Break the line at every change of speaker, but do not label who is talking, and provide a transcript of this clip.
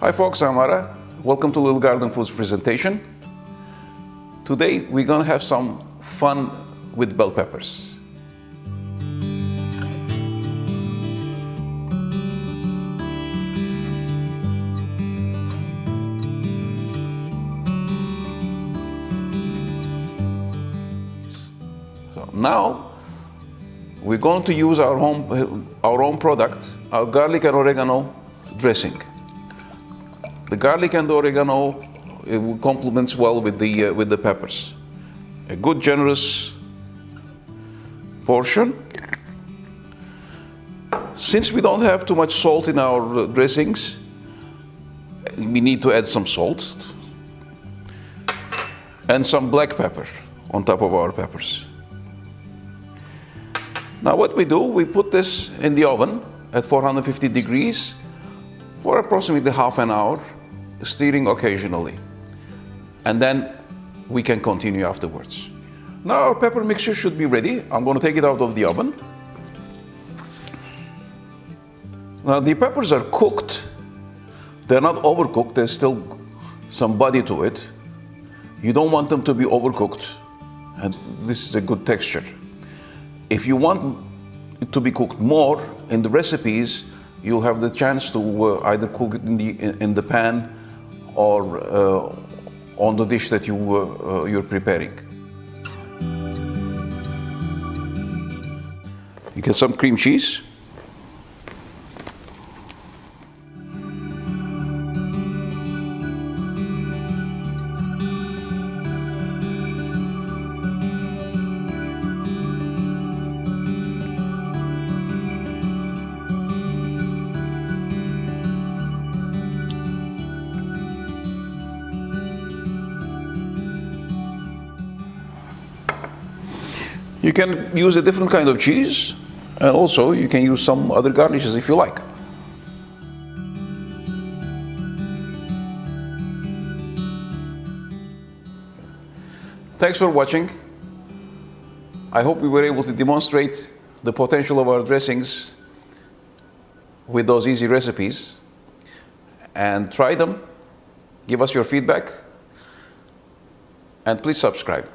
Hi folks, I'm Ara. Welcome to Little Garden Foods presentation. Today we're gonna have some fun with bell peppers. So now we're going to use our own product, our garlic and oregano dressing. The garlic and the oregano complements well with the peppers. A good generous portion. Since we don't have too much salt in our dressings, we need to add some salt and some black pepper on top of our peppers. Now what we do, we put this in the oven at 450 degrees for approximately half an hour, stirring occasionally. And then we can continue afterwards. Now our pepper mixture should be ready. I'm going to take it out of the oven. Now the peppers are cooked. They're not overcooked. There's still some body to it. You don't want them to be overcooked. And this is a good texture. If you want it to be cooked more in the recipes, you'll have the chance to either cook it in the pan or on the dish that you're preparing. You get some cream cheese. You can use a different kind of cheese, and also you can use some other garnishes if you like. Thanks for watching. I hope we were able to demonstrate the potential of our dressings with those easy recipes. And try them, give us your feedback, and please subscribe.